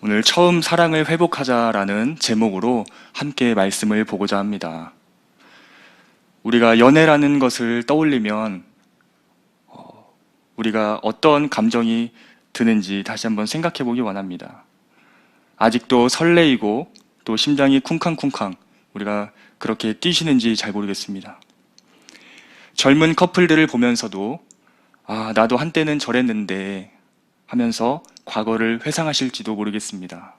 오늘 처음 사랑을 회복하자라는 제목으로 함께 말씀을 보고자 합니다. 우리가 연애라는 것을 떠올리면 우리가 어떤 감정이 드는지 다시 한번 생각해 보기 원합니다. 아직도 설레이고 또 심장이 쿵쾅쿵쾅 우리가 그렇게 뛰시는지 잘 모르겠습니다. 젊은 커플들을 보면서도 나도 한때는 저랬는데 하면서 과거를 회상하실지도 모르겠습니다.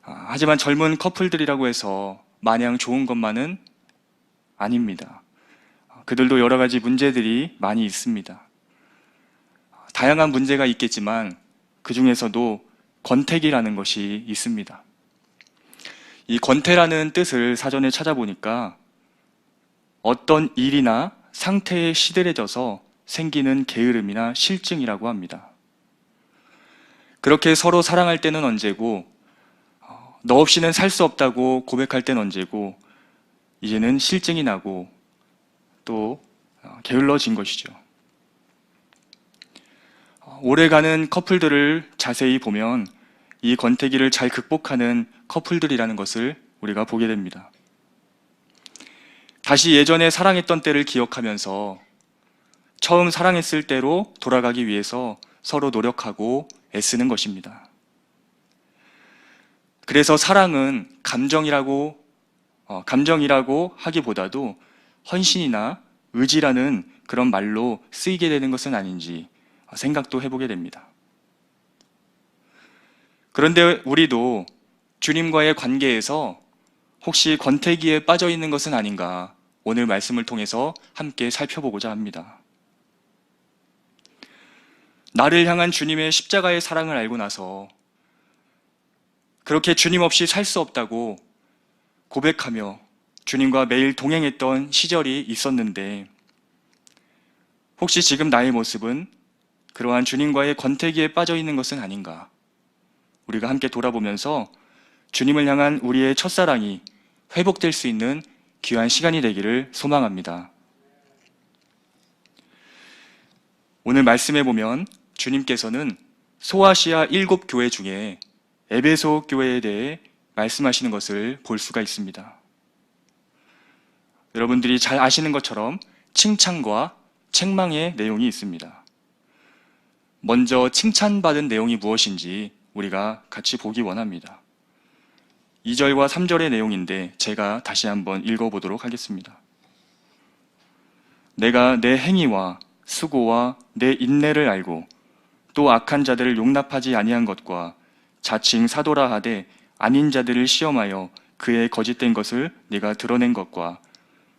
하지만 젊은 커플들이라고 해서 마냥 좋은 것만은 아닙니다. 그들도 여러 가지 문제들이 많이 있습니다. 다양한 문제가 있겠지만 그 중에서도 권태기라는 것이 있습니다. 이 권태라는 뜻을 사전에 찾아보니까 어떤 일이나 상태에 시들해져서 생기는 게으름이나 실증이라고 합니다. 그렇게 서로 사랑할 때는 언제고 너 없이는 살 수 없다고 고백할 때는 언제고 이제는 실증이 나고 또 게을러진 것이죠. 오래가는 커플들을 자세히 보면 이 권태기를 잘 극복하는 커플들이라는 것을 우리가 보게 됩니다. 다시 예전에 사랑했던 때를 기억하면서 처음 사랑했을 때로 돌아가기 위해서 서로 노력하고 애쓰는 것입니다. 그래서 사랑은 감정이라고 하기보다도 헌신이나 의지라는 그런 말로 쓰이게 되는 것은 아닌지 생각도 해보게 됩니다. 그런데 우리도 주님과의 관계에서 혹시 권태기에 빠져 있는 것은 아닌가 오늘 말씀을 통해서 함께 살펴보고자 합니다. 나를 향한 주님의 십자가의 사랑을 알고 나서 그렇게 주님 없이 살 수 없다고 고백하며 주님과 매일 동행했던 시절이 있었는데 혹시 지금 나의 모습은 그러한 주님과의 권태기에 빠져 있는 것은 아닌가? 우리가 함께 돌아보면서 주님을 향한 우리의 첫사랑이 회복될 수 있는 귀한 시간이 되기를 소망합니다. 오늘 말씀해 보면 주님께서는 소아시아 7교회 중에 에베소 교회에 대해 말씀하시는 것을 볼 수가 있습니다. 여러분들이 잘 아시는 것처럼 칭찬과 책망의 내용이 있습니다. 먼저 칭찬받은 내용이 무엇인지 우리가 같이 보기 원합니다. 2절과 3절의 내용인데 제가 다시 한번 읽어보도록 하겠습니다. 내가 내 행위와 수고와 내 인내를 알고 또 악한 자들을 용납하지 아니한 것과 자칭 사도라 하되 아닌 자들을 시험하여 그의 거짓된 것을 네가 드러낸 것과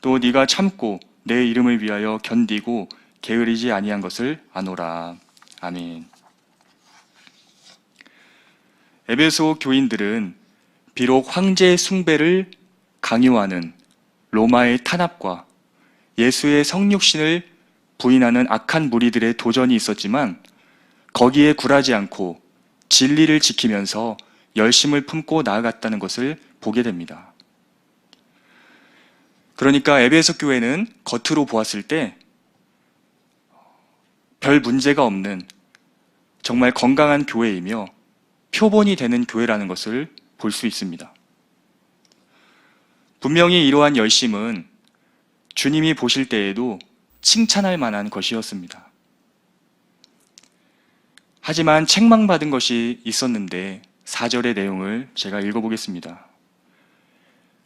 또 네가 참고 내 이름을 위하여 견디고 게으르지 아니한 것을 아노라. 아멘. 에베소 교인들은 비록 황제 숭배를 강요하는 로마의 탄압과 예수의 성육신을 부인하는 악한 무리들의 도전이 있었지만 거기에 굴하지 않고 진리를 지키면서 열심을 품고 나아갔다는 것을 보게 됩니다. 그러니까 에베소 교회는 겉으로 보았을 때 별 문제가 없는 정말 건강한 교회이며 표본이 되는 교회라는 것을 볼 수 있습니다. 분명히 이러한 열심은 주님이 보실 때에도 칭찬할 만한 것이었습니다. 하지만 책망받은 것이 있었는데 4절의 내용을 제가 읽어보겠습니다.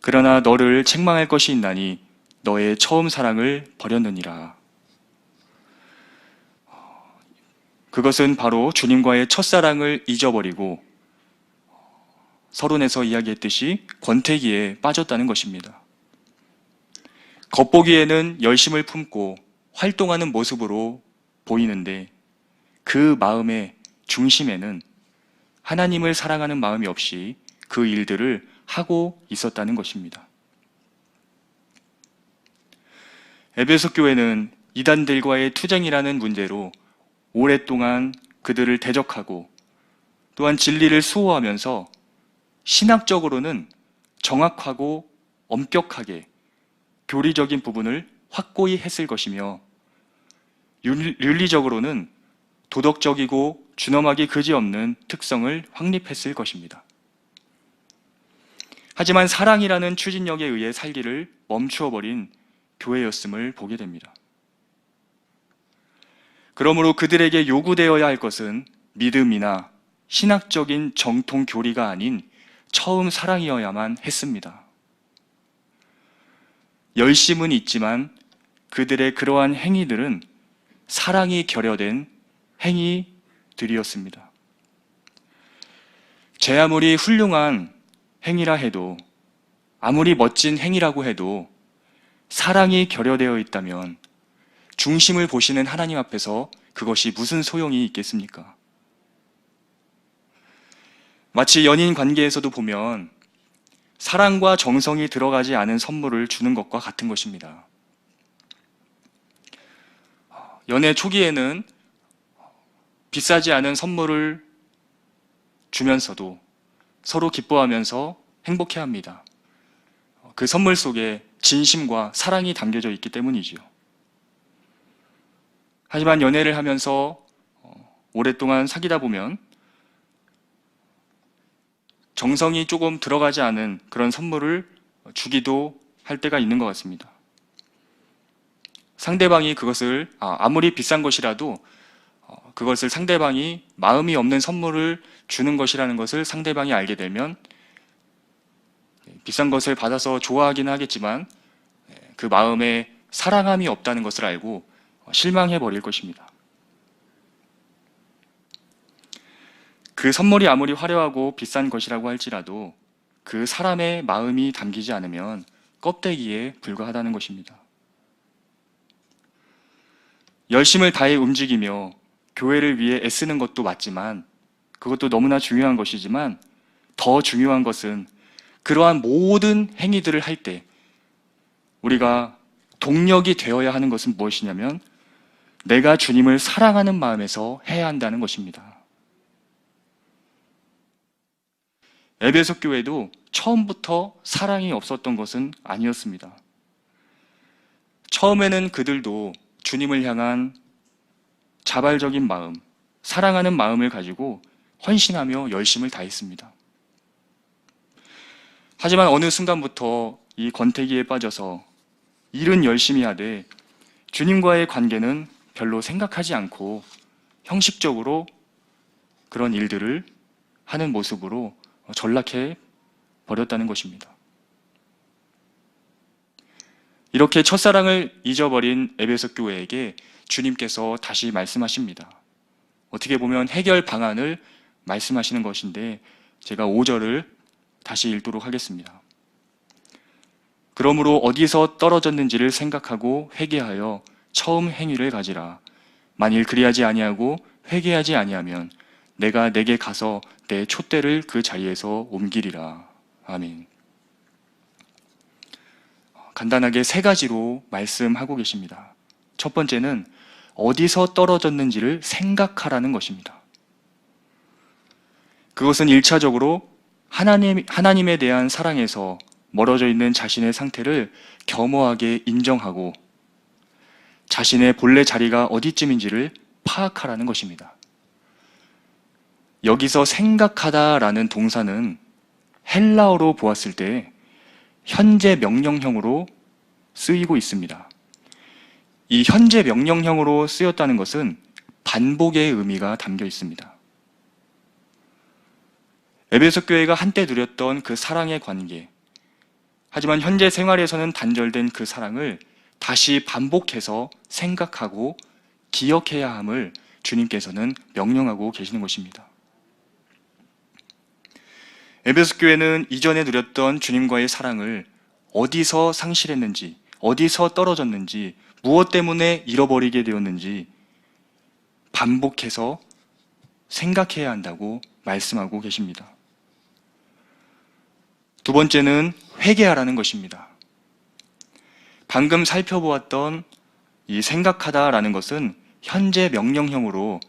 그러나 너를 책망할 것이 있나니 너의 처음 사랑을 버렸느니라. 그것은 바로 주님과의 첫사랑을 잊어버리고 서론에서 이야기했듯이 권태기에 빠졌다는 것입니다. 겉보기에는 열심을 품고 활동하는 모습으로 보이는데 그 마음의 중심에는 하나님을 사랑하는 마음이 없이 그 일들을 하고 있었다는 것입니다. 에베소 교회는 이단들과의 투쟁이라는 문제로 오랫동안 그들을 대적하고 또한 진리를 수호하면서 신학적으로는 정확하고 엄격하게 교리적인 부분을 확고히 했을 것이며 윤리적으로는 도덕적이고 준엄하기 그지없는 특성을 확립했을 것입니다. 하지만 사랑이라는 추진력에 의해 살기를 멈추어버린 교회였음을 보게 됩니다. 그러므로 그들에게 요구되어야 할 것은 믿음이나 신학적인 정통 교리가 아닌 처음 사랑이어야만 했습니다. 열심은 있지만 그들의 그러한 행위들은 사랑이 결여된 행위들이었습니다. 제 아무리 훌륭한 행위라 해도, 아무리 멋진 행위라고 해도 사랑이 결여되어 있다면 중심을 보시는 하나님 앞에서 그것이 무슨 소용이 있겠습니까? 마치 연인 관계에서도 보면 사랑과 정성이 들어가지 않은 선물을 주는 것과 같은 것입니다. 연애 초기에는 비싸지 않은 선물을 주면서도 서로 기뻐하면서 행복해합니다. 그 선물 속에 진심과 사랑이 담겨져 있기 때문이지요. 하지만 연애를 하면서 오랫동안 사귀다 보면 정성이 조금 들어가지 않은 그런 선물을 주기도 할 때가 있는 것 같습니다. 상대방이 그것을 아무리 비싼 것이라도 그것을 상대방이 마음이 없는 선물을 주는 것이라는 것을 상대방이 알게 되면 비싼 것을 받아서 좋아하긴 하겠지만 그 마음에 사랑함이 없다는 것을 알고 실망해 버릴 것입니다. 그 선물이 아무리 화려하고 비싼 것이라고 할지라도 그 사람의 마음이 담기지 않으면 껍데기에 불과하다는 것입니다. 열심을 다해 움직이며 교회를 위해 애쓰는 것도 맞지만, 그것도 너무나 중요한 것이지만, 더 중요한 것은 그러한 모든 행위들을 할 때 우리가 동력이 되어야 하는 것은 무엇이냐면 내가 주님을 사랑하는 마음에서 해야 한다는 것입니다. 에베소 교회도 처음부터 사랑이 없었던 것은 아니었습니다. 처음에는 그들도 주님을 향한 자발적인 마음, 사랑하는 마음을 가지고 헌신하며 열심을 다했습니다. 하지만 어느 순간부터 이 권태기에 빠져서 일은 열심히 하되 주님과의 관계는 별로 생각하지 않고 형식적으로 그런 일들을 하는 모습으로 전락해 버렸다는 것입니다. 이렇게 첫사랑을 잊어버린 에베소 교회에게 주님께서 다시 말씀하십니다. 어떻게 보면 해결 방안을 말씀하시는 것인데 제가 5절을 다시 읽도록 하겠습니다. 그러므로 어디서 떨어졌는지를 생각하고 회개하여 처음 행위를 가지라. 만일 그리하지 아니하고 회개하지 아니하면 내가 내게 가서 내 촛대를 그 자리에서 옮기리라. 아멘. 간단하게 3가지로 말씀하고 계십니다. 첫 번째는 어디서 떨어졌는지를 생각하라는 것입니다. 그것은 1차적으로 하나님에 대한 사랑에서 멀어져 있는 자신의 상태를 겸허하게 인정하고 자신의 본래 자리가 어디쯤인지를 파악하라는 것입니다. 여기서 생각하다라는 동사는 헬라어로 보았을 때 현재 명령형으로 쓰이고 있습니다. 이 현재 명령형으로 쓰였다는 것은 반복의 의미가 담겨 있습니다. 에베소 교회가 한때 누렸던 그 사랑의 관계, 하지만 현재 생활에서는 단절된 그 사랑을 다시 반복해서 생각하고 기억해야 함을 주님께서는 명령하고 계시는 것입니다. 에베소 교회는 이전에 누렸던 주님과의 사랑을 어디서 상실했는지, 어디서 떨어졌는지, 무엇 때문에 잃어버리게 되었는지 반복해서 생각해야 한다고 말씀하고 계십니다. 두 번째는 회개하라는 것입니다. 방금 살펴보았던 이 생각하다라는 것은 현재 명령형으로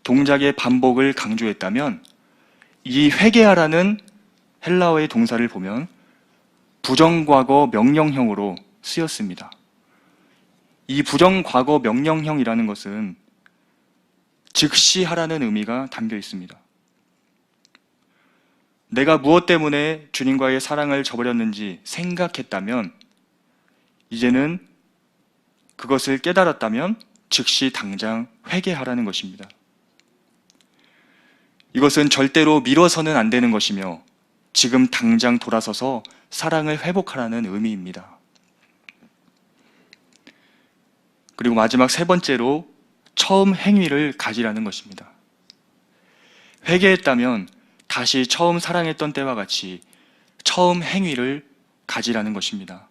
동작의 반복을 강조했다면 이 회개하라는 헬라어의 동사를 보면 부정과거 명령형으로 쓰였습니다. 이 부정과거 명령형이라는 것은 즉시 하라는 의미가 담겨 있습니다. 내가 무엇 때문에 주님과의 사랑을 저버렸는지 생각했다면, 이제는 그것을 깨달았다면 즉시 당장 회개하라는 것입니다. 이것은 절대로 미뤄서는 안 되는 것이며 지금 당장 돌아서서 사랑을 회복하라는 의미입니다. 그리고 마지막 세 번째로 처음 행위를 가지라는 것입니다. 회개했다면 다시 처음 사랑했던 때와 같이 처음 행위를 가지라는 것입니다.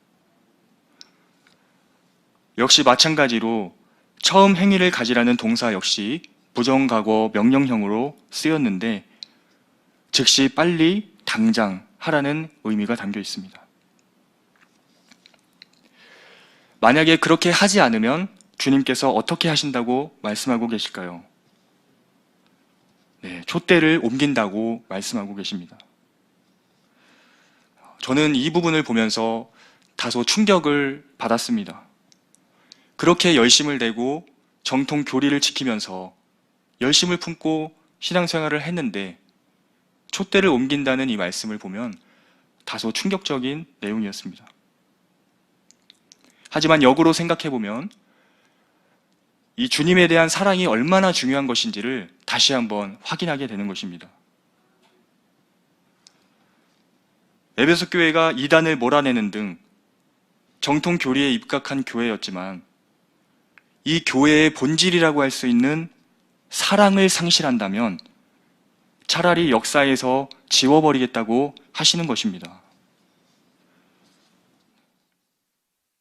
역시 마찬가지로 처음 행위를 가지라는 동사 역시 부정과거 명령형으로 쓰였는데 즉시 빨리 당장 하라는 의미가 담겨 있습니다. 만약에 그렇게 하지 않으면 주님께서 어떻게 하신다고 말씀하고 계실까요? 네, 촛대를 옮긴다고 말씀하고 계십니다. 저는 이 부분을 보면서 다소 충격을 받았습니다. 그렇게 열심을 내고 정통 교리를 지키면서 열심을 품고 신앙생활을 했는데 촛대를 옮긴다는 이 말씀을 보면 다소 충격적인 내용이었습니다. 하지만 역으로 생각해보면 이 주님에 대한 사랑이 얼마나 중요한 것인지를 다시 한번 확인하게 되는 것입니다. 에베소 교회가 이단을 몰아내는 등 정통 교리에 입각한 교회였지만 이 교회의 본질이라고 할 수 있는 사랑을 상실한다면 차라리 역사에서 지워버리겠다고 하시는 것입니다.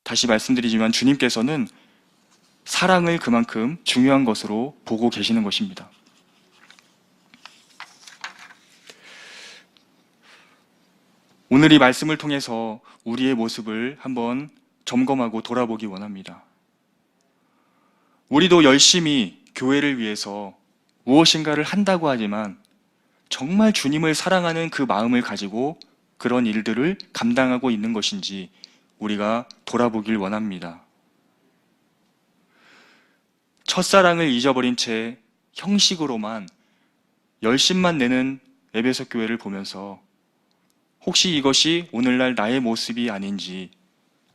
다시 말씀드리지만 주님께서는 사랑을 그만큼 중요한 것으로 보고 계시는 것입니다. 오늘 이 말씀을 통해서 우리의 모습을 한번 점검하고 돌아보기 원합니다. 우리도 열심히 교회를 위해서 무엇인가를 한다고 하지만 정말 주님을 사랑하는 그 마음을 가지고 그런 일들을 감당하고 있는 것인지 우리가 돌아보길 원합니다. 첫사랑을 잊어버린 채 형식으로만 열심만 내는 에베소 교회를 보면서 혹시 이것이 오늘날 나의 모습이 아닌지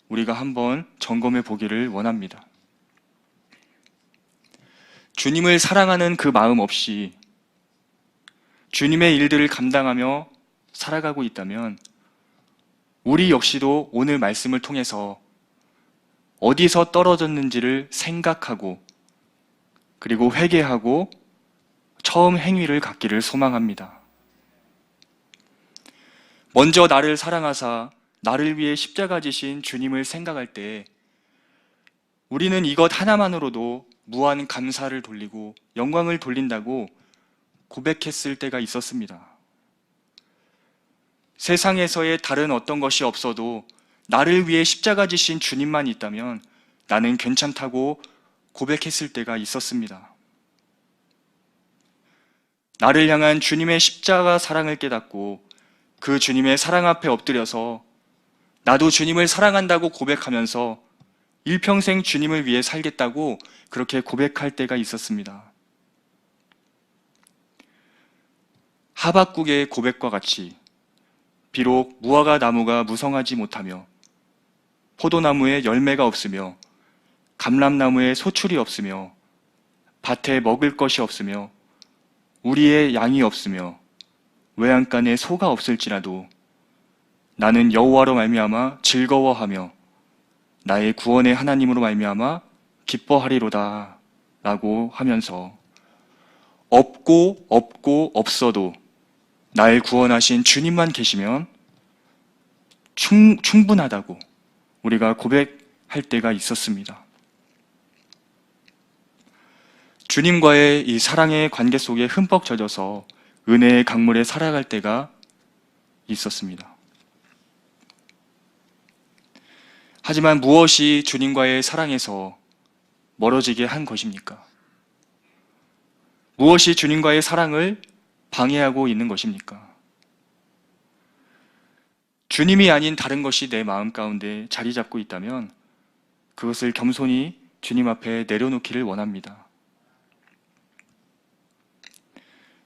우리가 한번 점검해 보기를 원합니다. 주님을 사랑하는 그 마음 없이 주님의 일들을 감당하며 살아가고 있다면 우리 역시도 오늘 말씀을 통해서 어디서 떨어졌는지를 생각하고 그리고 회개하고 처음 행위를 갖기를 소망합니다. 먼저 나를 사랑하사 나를 위해 십자가 지신 주님을 생각할 때 우리는 이것 하나만으로도 무한 감사를 돌리고 영광을 돌린다고 고백했을 때가 있었습니다. 세상에서의 다른 어떤 것이 없어도 나를 위해 십자가 지신 주님만 있다면 나는 괜찮다고 고백했을 때가 있었습니다. 나를 향한 주님의 십자가 사랑을 깨닫고 그 주님의 사랑 앞에 엎드려서 나도 주님을 사랑한다고 고백하면서 일평생 주님을 위해 살겠다고 그렇게 고백할 때가 있었습니다. 하박국의 고백과 같이 비록 무화과 나무가 무성하지 못하며 포도나무에 열매가 없으며 감람나무에 소출이 없으며 밭에 먹을 것이 없으며 우리의 양이 없으며 외양간에 소가 없을지라도 나는 여호와로 말미암아 즐거워하며 나의 구원의 하나님으로 말미암아 기뻐하리로다 라고 하면서 없고 없어도 날 구원하신 주님만 계시면 충분하다고 우리가 고백할 때가 있었습니다. 주님과의 이 사랑의 관계 속에 흠뻑 젖어서 은혜의 강물에 살아갈 때가 있었습니다. 하지만 무엇이 주님과의 사랑에서 멀어지게 한 것입니까? 무엇이 주님과의 사랑을 방해하고 있는 것입니까? 주님이 아닌 다른 것이 내 마음 가운데 자리 잡고 있다면 그것을 겸손히 주님 앞에 내려놓기를 원합니다.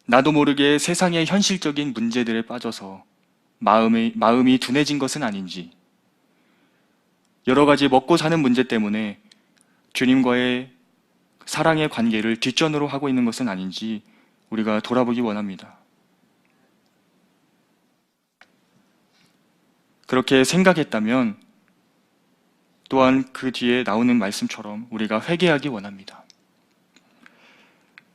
나도 모르게 세상의 현실적인 문제들에 빠져서 마음이 둔해진 것은 아닌지, 여러 가지 먹고 사는 문제 때문에 주님과의 사랑의 관계를 뒷전으로 하고 있는 것은 아닌지 우리가 돌아보기 원합니다. 그렇게 생각했다면 또한 그 뒤에 나오는 말씀처럼 우리가 회개하기 원합니다.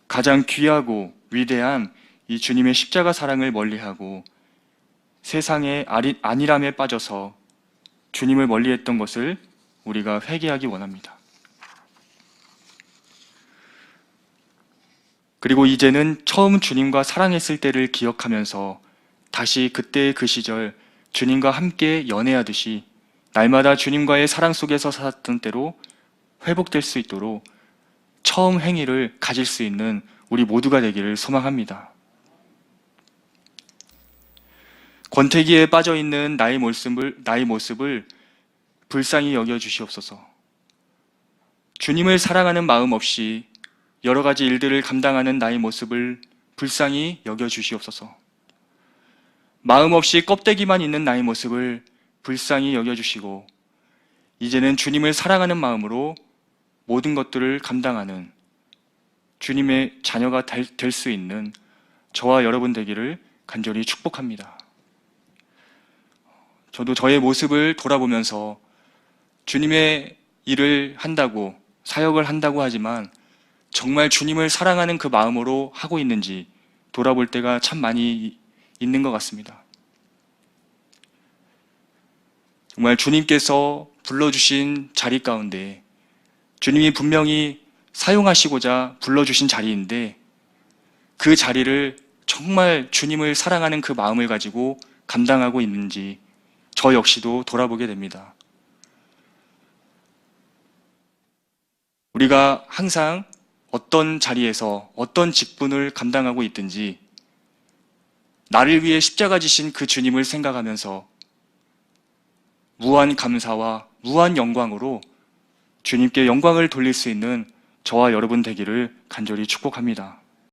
가장 귀하고 위대한 이 주님의 십자가 사랑을 멀리하고 세상의 안일함에 빠져서 주님을 멀리했던 것을 우리가 회개하기 원합니다. 그리고 이제는 처음 주님과 사랑했을 때를 기억하면서 다시 그때의 그 시절 주님과 함께 연애하듯이 날마다 주님과의 사랑 속에서 살았던 때로 회복될 수 있도록 처음 행위를 가질 수 있는 우리 모두가 되기를 소망합니다. 권태기에 빠져 있는 나의 모습을 불쌍히 여겨 주시옵소서. 주님을 사랑하는 마음 없이 여러 가지 일들을 감당하는 나의 모습을 불쌍히 여겨 주시옵소서. 마음 없이 껍데기만 있는 나의 모습을 불쌍히 여겨 주시고 이제는 주님을 사랑하는 마음으로 모든 것들을 감당하는 주님의 자녀가 될 수 있는 저와 여러분 되기를 간절히 축복합니다. 저도 저의 모습을 돌아보면서 주님의 일을 한다고, 사역을 한다고 하지만 정말 주님을 사랑하는 그 마음으로 하고 있는지 돌아볼 때가 참 많이 있는 것 같습니다. 정말 주님께서 불러주신 자리 가운데 주님이 분명히 사용하시고자 불러주신 자리인데 그 자리를 정말 주님을 사랑하는 그 마음을 가지고 감당하고 있는지 저 역시도 돌아보게 됩니다. 우리가 항상 어떤 자리에서 어떤 직분을 감당하고 있든지 나를 위해 십자가 지신 그 주님을 생각하면서 무한 감사와 무한 영광으로 주님께 영광을 돌릴 수 있는 저와 여러분 되기를 간절히 축복합니다.